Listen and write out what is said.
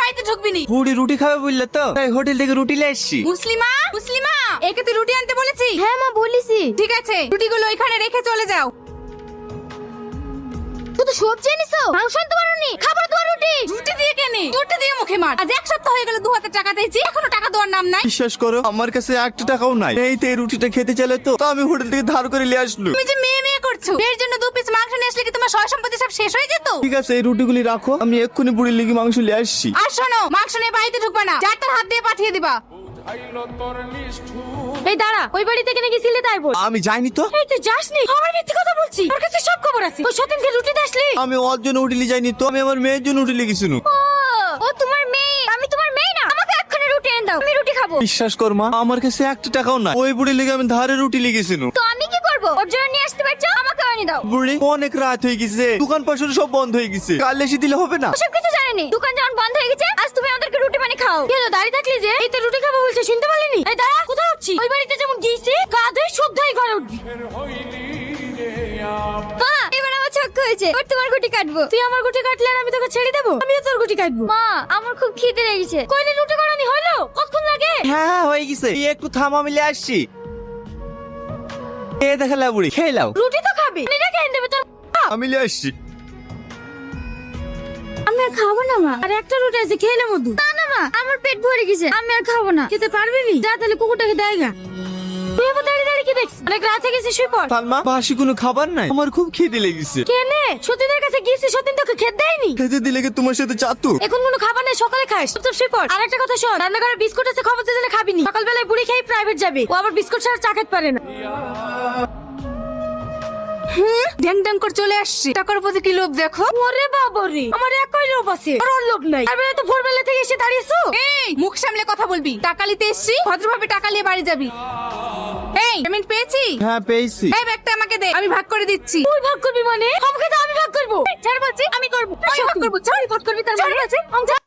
বাড়িতে ঢুকবি নি। বুড়ি রুটি খাবে বললে তো, তাই হোটেল থেকে রুটি নিয়ে এসছি। মুসলিমা, মুসলিমা, একে তুই রুটি আনতে বলেছি? হ্যাঁ মা বলিসি। ঠিক আছে, রুটিগুলো ওইখানে রেখে চলে যাও। শুধু সবজি এনেছো, মাংস আনতে পারোনি? খাবার তোমার রুটি। রুটি দিয়ে কেনে? রুটি দিয়ে মুখে মার। আজ এক সপ্তাহ হয়ে গেল 2000 টাকা দিয়েছি, এখনো টাকা দেওয়ার নাম নাই। বিশ্বাস করো আমার কাছে 1 টাকাও নাই। এই তো এই রুটিটা খেতে চাইলে তো আমি হোটেল থেকে ধার করে নিয়ে আসলো। তুমি যে মেয়ে মেয়ে করছো, এর জন্য 2 পিস মাংস নিয়ে আসলে কি তোমার সয় সম্পত্তি সব শেষ হয়ে যেত? ঠিক আছে এই রুটিগুলি রাখো, আমি এক্ষুনি বুড়ির লেগে মাংস নিয়ে আসছি। আর শোনো, মাংস নিয়ে বাড়িতে ঢুকবা না, যারটার হাত দিয়ে পাঠিয়ে দিবা। এই দাঁড়া, ওই বাড়ি থেকে নাকি গেছিলে তাই বল। আমি যাইনি তো। এই তুই যাসনি? আমার মিথ্যে কথা বলছি, ওর কাছে সব খবর আছে। ওই সতীনকে রুটি দাসলি? আমি ওর জন্য হোটেলে যাইনি তো, আমি আমার মেয়ের জন্য হোটেলে গেছিলাম। ও তোমার মেয়ে, আমি তোমার মেয়ে না? আমাকে এক্ষুনি রুটি এনে দাও, আমি রুটি খাবো। বিশ্বাস কর মা, আমার কাছে 1 টাকাও নাই। ওই বুড়ির লেগে আমি ধারে রুটি লেগেছিলাম। তো আমি কি করবো? ওর জন্য নিয়ে আসতে পারছো, আমাকে এনে দাও। বুড়ি অনেক রাত হয়ে গেছে, দোকান পাশে সব বন্ধ হয়ে গেছে, কাল এসে দিলে হবে না? ওসব কিছু জানেনি, দোকান যখন বন্ধ হয়ে গেছে আজ তুমি আমাদেরকে রুটি পানি খাও। কেন দাঁড়িয়ে থাকলি যে? এই তো রুটি খাবো বলছে, শুনতে পারলিনি? এই দাঁড়া, কোথায় উঠছি? ওই বাড়িতে যেমন গিয়েছি গা ধুয়ে শুদ্ধই ঘরে উঠবি। মা, এবার আমার চক্ক হয়েছে, ওর তোমার গুটি কাটবো। তুই আমার গুটি কাটলে আর আমি তোকে ছেড়ে দেবো? আমিও তোর গুটি কাটবো। মা, আমার খুব খিদে লেগেছে। কইলে রুটি করানি হলো? কতক্ষণ লাগে? হ্যাঁ হয়ে গেছে, এই একটু থামা, মিলে আসছি। এ দেখালা বুড়ি, খেয়ে লাও। রুটি তো খাবি, এটা খেয়ে দেবে তোর। আমি লিয়ে আসছি। আমি আর খাবো না মা, আর একটা রুটি আছে খেয়ে নেবো। না না মা, আমার পেট ভরে গেছে, আমি আর খাবো না। খেতে পারবি নি? যা তাহলে কুকুরটাকে দেয় গা। তুই আবার দাঁড়িয়ে দাঁড়িয়ে কি দেখছিস? অনেক রাত হয়ে গেছে, শুয়ে পড়। সালমা, বাসি কোনো খাবার নাই, আমার খুব খিদে লেগেছে। কেনে? সতীনের কাছে গিয়েছি, সতীন তোকে খেতে দেয়নি? খেতে দিলে কি তোমার সাথে চাতু? এখন কোনো খাবার নেই, সকালে খাস। তো শুয়ে পড়। আর একটা কথা শোন, রান্নাঘরে বিস্কুট আছে, খবর দিলে খাবি নি। সকালবেলায় বুড়ি খেয়ে প্রাইভেট যাবে, ও আবার বিস্কুট ছাড়া চা খেতে পারে না। ড্যাং ড্যাং করে চলে আসছি, টাকার প্রতি কি লোভ দেখো। ওরে বাবারে, আমার একই লোভ আছে, আর ওর লোভ নাই। আর বেলা তো ভোরবেলা থেকে এসে দাঁড়িয়েছো। এই মুখ সামলে কথা বলবি। টাকা নিতে এসছি, ভদ্রভাবে টাকা নিয়ে বাড়ি যাবি। এই পেমেন্ট পেয়েছি? হ্যাঁ পেয়েছি। এই ব্যাগটা আমাকে দে, আমি ভাগ করে দিচ্ছি। তুই ভাগ করবি মানে? আমাকে তো আমি ভাগ করবো। ছাড় বলছি, আমি করবো। আমি ভাগ করবো, ছাড়, ভাগ করবি তার মানে?